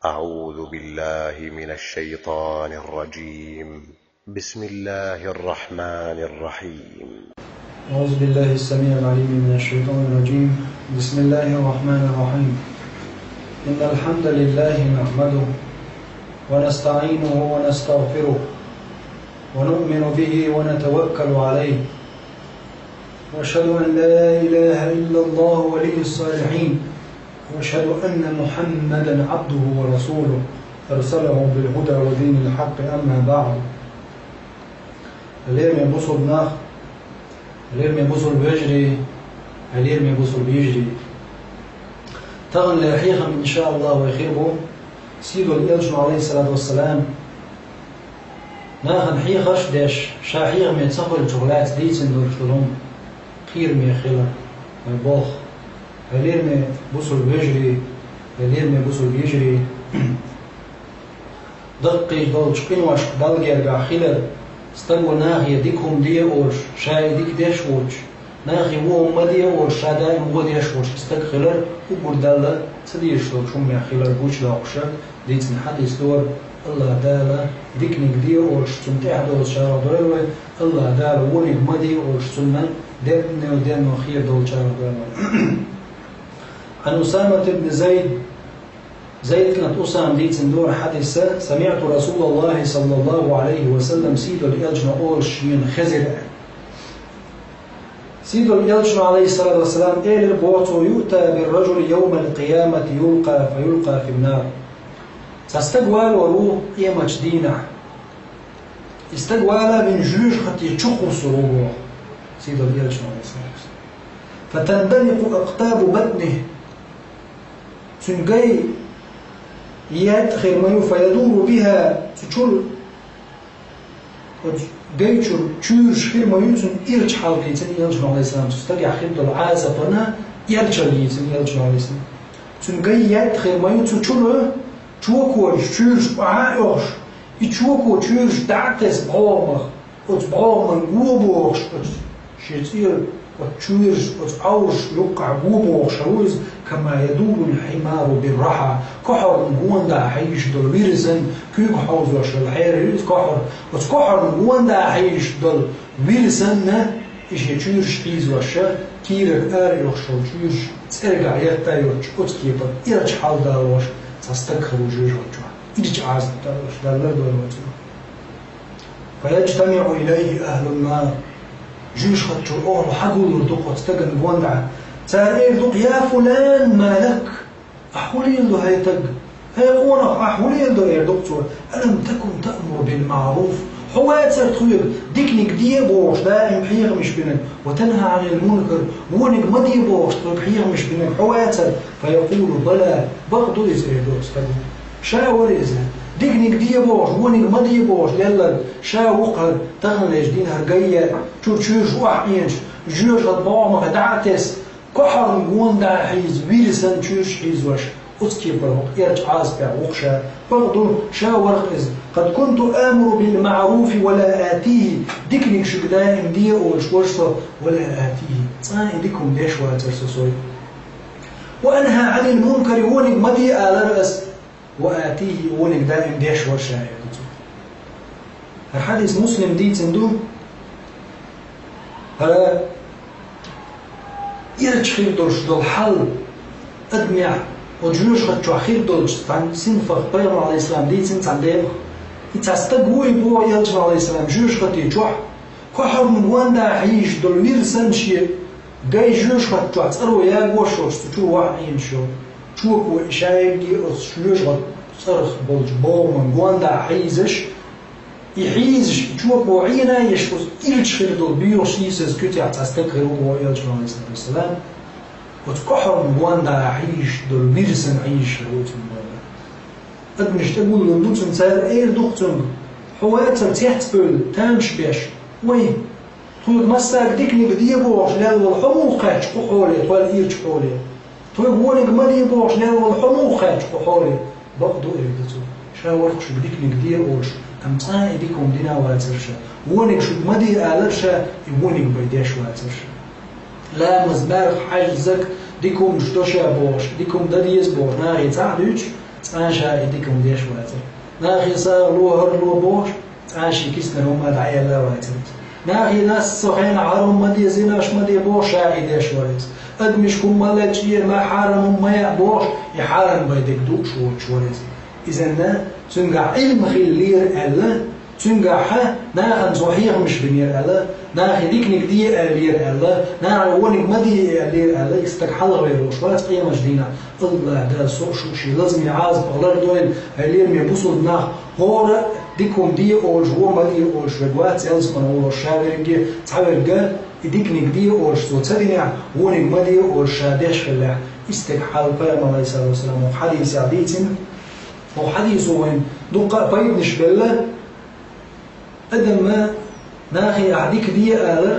أعوذ بالله من الشيطان الرجيم. بسم الله الرحمن الرحيم. أعوذ بالله السميع العليم من الشيطان الرجيم. بسم الله الرحمن الرحيم. إن الحمد لله نحمده ونستعينه ونستغفره ونؤمن به ونتوكل عليه، وأشهد أن لا إله إلا الله ولي الصالحين، وأشهد أن محمدا عبده ورسوله أرسله بالهدى ودين الحق. أما بعد، اليوم يبصر بناخ، اليوم يبصر بيجري، اليوم يبصر بيجري تغن لحيخا إن شاء الله ويخيبه سيدو الإلجن عليه الصلاة والسلام. ناخن حيخش داش شاحيغ من يتصفر الشغلات ديتن دور شلوم خير من يخيلا ويبوخ. اليوم يبصر بيجري، اليوم يبصر بيجري دقي دول شقين واش دال جرجع خيلا استنوا ناخي ديكهم دي أوش شاي ديك ديش وش ناخي هو مدي أوش شادا هو ديش وش استك خلر وبردالة سديش دول شوم يا خلر بوش لاقشة ديتن حديث دور الله دالا ديكنيك دي أوش تمتع دول شارع دولوي الله دالا ونيك مدي أوش سنن دينو ودينو خير دول شارع دولوي. عن أسامة بن زيد كانت أسام ديتن دور حديثة سمعت رسول الله صلى الله عليه وسلم سيدو الإلجن أولش من خزر سيدو الإلجن عليه الصلاة والسلام إلى البوطو يؤتى بالرجل يوم القيامة فيلقى في النار. تستقوال وروه إيمة دينة استقوال من جلوش خط يتشخوا سروه سيدو الإلجن عليه الصلاة والسلام. فتندلق أقطاب بطنه تنقي يدخل ما فيدور بها تشول جيتشر تشوش خير ما يمكن إيرج حالك يتن يلجن عليه السلام تسترجع خير العازة بنا يرجع يتن يلجن عليه السلام تنقي يدخل ما يمكن تشول تشوكوش تشوش وعايش يتشوكو تشوش دعتس بعمر وتبعمر وبوش شيء وتشوش وتعوش يقع وبوش روز كما يدور الحمار بالرحى كحر نقوندا حيش دول ويرسن كيك حوز وش الحير كحر وتكحر نقوندا حيش دول ويرسن إيش يشوش حيز وشة كيرك أريوش وشوش ترجع يتايوش وتكيبر إيرج حال داروش تستكخر وجوج وجوه إيرج عاز داروش دالر دول وجوه. فيجتمع إليه أهل النار جوش خدشو أوه حقول يردوق وتستقن نقوندا سائل دوق يا فلان ما لك أحولين له هيتق هيقونك أحولين له يردوق ألم تكن تأمر بالمعروف حواتر تخير ديكنك دي بوش دائم حيغ مش بينك وتنهى عن المنكر وونك مدي بوش حيغ مش بينك حواتر فيقول بلا بغضو إذا يردوق شاور إذا ديكنك دي بوش وونك مدي بوش يلا شاوقر تغنج دين هرقية تشوش وحينش جوش غضبامك دعتس كحر نقوندا حيز ويرسن تشوش حيز وش أسكيبر إرج عاسبع وقشا برضو شاور إذ قد كنت آمر بالمعروف ولا آتيه ديكنك شقدائم دي وشورصة ولا آتيه صاين ديكم ليش واترسسوي وأنهى عن المنكر ونك مدي على رأس وآتيه ونك دائم ديش ورشا. الحديث مسلم دي تندو هلا إيرج خير دولش دول حل أدمع وجلوش خدشو خير دولش عن سنفق بيغم عليه السلام دي سنت عن ديل يتستقوي بو يلجم عليه السلام جلوش خدي جوح كحر من واندا حيش دول ويرسن شيء جاي جلوش خدشو تسألوا يا وشوش تشو واحين شو شوكو شايب دي جلوش خد صرخ بولج بو من واندا حيزش يحيزش تشوكو عينا يشوز إيرج خير دول بيوشيسز كتير تستقر هو يلجم عليه السلام وتكحر نواندا عيش دول بيرسن عيش روتن ولا أدمش تقول لندوتن سير إير دوختن حواتر تحت بول تانش بيش وين تويق مساك ديكني بدي بوش لال والحموقة حولي طوال إيرج حولي تويق وونك مدي بوش لال والحموقة حولي بقدو إيردتو شاورخش بديكني بدي بوش أم تاي ديكم دينا واترشا وونك شد مدي آلرشا وونك بيديش واترشا لا مزبار حاجزك ديكم شتوشا بوش ديكم داديز بوش ناغي تعدوش تانشا يديكم ديش واتر ناخي صار لو هر لو بوش تانشي كيسنا هم دعيا لا واتر ناخي ناس صحين عارهم مدي زيناش مدي بوش شاهدش واتر أدمشكم ملكية ما حارم ما يعبوش يحارم بيدك دوش واتر إذا تنقع علم خلير ألا تنقع ناخن صحيح مش بنير ألا ناخي ديكنك دي ألير ألا ناخي ونك مدي ألير ألا يستكحل غيروش ولا تقيم جدينا الله ده سوء شو شي لازم يعازب الله دوين ألير ميبوصل ناخ هورا ديكم دي أولش هو مدي أولش رقوات سيلس من أولش شاورنجي تعورجا ديكنك دي أولش توتسدينا ونك مدي أولش شادش خلاه استكحل قيام الله صلى الله عليه وسلم وحديث عديتين وحديث وين دقة بيد نشبله أدم ما ناخي أعديك دي آلر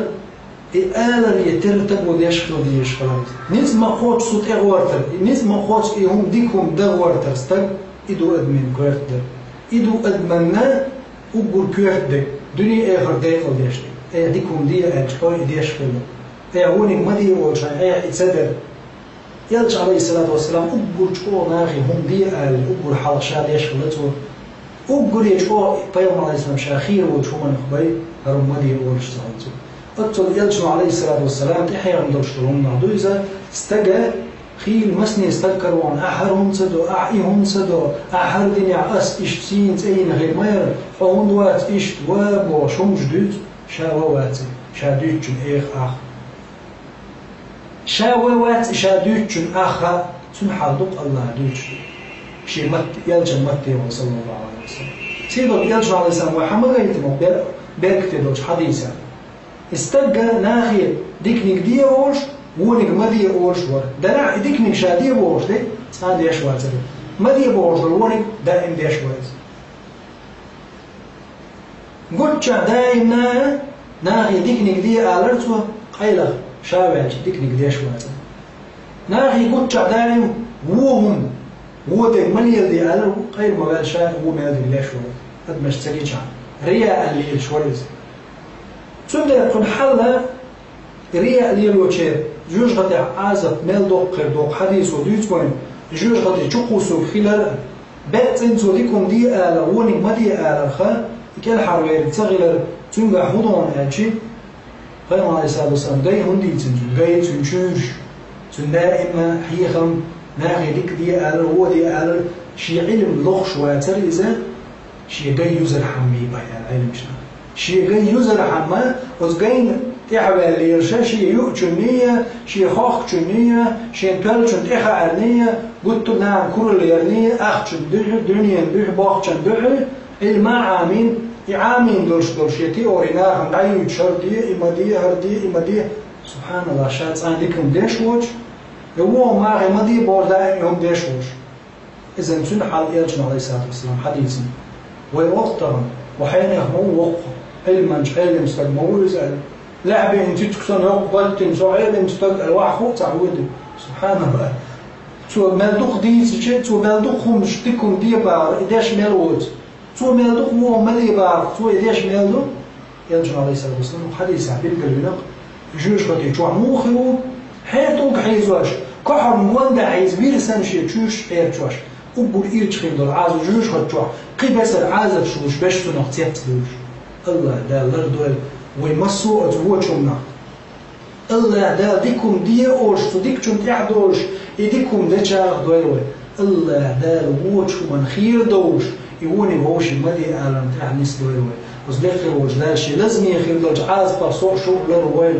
آلر يترتب وديشخل وديشخل نيز ما خوش صوت إغوارتر نيز ما خوش إيهم ديكم دغوارتر ستك إدو أدمين كوارتر إدو أدمنا وقول كوارتر دوني آخر ديخل ديشخل ديكم دي أجحوي ديشخل أعوني مدي وشان إتصدر يلش عليه الصلاة والسلام أقول شو ناخي هم دي أقول حلقة ديشخلتو أقول يشوف بيوم عليه السلام شاخير وشو من خبي هرم مدي أولش صعدتو أقول يلش عليه الصلاة والسلام تحيا عندش تلون نعدو إذا استجا خيل مسني استذكر وان أحرهم صدو أحيهم صدو أحر دنيا أس إشتين تين غير مير فهون وات إشت واب وشوم جدود شاوات شادوت جن إخ أخ شاوات شادوت جن أخ تنحدق الله دوت شيء مت يلش متى صلى الله عليه وسلم سيدو يلش عليه السلام وحما غيتمو بيركتدوش حديثا استجا ناخي ديكنيك دي أولش ونك مدي أولش ور دنا ديكنيك شادي أولش ده سان ديش واتر مدي أولش ونك دائم ديش وات قلت دائم ناخي ديكنيك دي ألرتو قيلة شاوج ديكنيك ديش واتر ناخي قلت دائم وهم وده مليل دي ألر قيل مغال شاء هو مال دي ليش ور قد مش تريج عن رياء اللي الشورز تبدأ تكون حلها رياء اللي الوشير جوج غادي عازت مال دوق غير دوق حديث وديت بوين جوج غادي تشقوسو خلال بات انتو ديكم دي آلة ونك ما دي آلة خا كل حروير تغير تنقع هدون أجي قيم عليه الصلاة والسلام داي هندي تنجو جاي تنشوش تنائما حيخم ناخي ديك دي آلة هو دي آلة شي علم لغ شواتر إذا شي جاي يوزر حمي بايا العلم شنا شي جاي يوزر حما وزجين تعبان ليرشا شي يؤجنية شي خاخ جنية شي انتلجن إخارنية قلت نعم كل ليرنية أخ دنيا دح باخ دح الما عامين عامين دولش يتي أورينا هم عيو شردية إمدية هردية إمدية سبحان الله شات عندكم ديش وش هو ما إمدية بورداء يوم ديش وش إذا نسون حال إلجنا عليه الصلاة والسلام حديثا ويوقتهم وحين يخمو وقف علما علم استجمعوا يسأل لعبة انت تكسن يقبل تنسو علم استجمع واحد تعود سبحان الله تو مالدوق دي شيء تو مالدوق مش تكون دي بار إداش مالود تو مالدوق مو مالي بار تو إداش مالدوق يلجنا عليه الصلاة والسلام حديث عبيد قلنا جوش قد يجوع موخرو حياتك حيزواش كحر موندا عايز بيرسن شيء تشوش حير تشوش وبقول إيرج خير دول عاز جوش قد جوع قبس العازب شوش باش تنقطيت دوش الله ده لردول ويمسوا أتوجهنا الله ده ديكم دي أوش تديكم تحدوش يديكم ده شاغ دويلوي الله ده الوجه من خير دوش يوني ووش مدي أعلم تحنيس دويلوي وزدخل وجه ده شي لازم يخير دوش عاز بصوح شو لرويل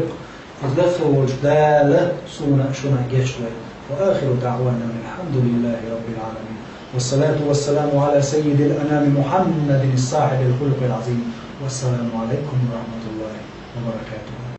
وزدخل وجه ده لا شونا جيش دويل وآخر دعوانا الحمد لله رب العالمين والصلاة والسلام على سيد الأنام محمد الصاحب الخلق العظيم والسلام عليكم ورحمة الله وبركاته.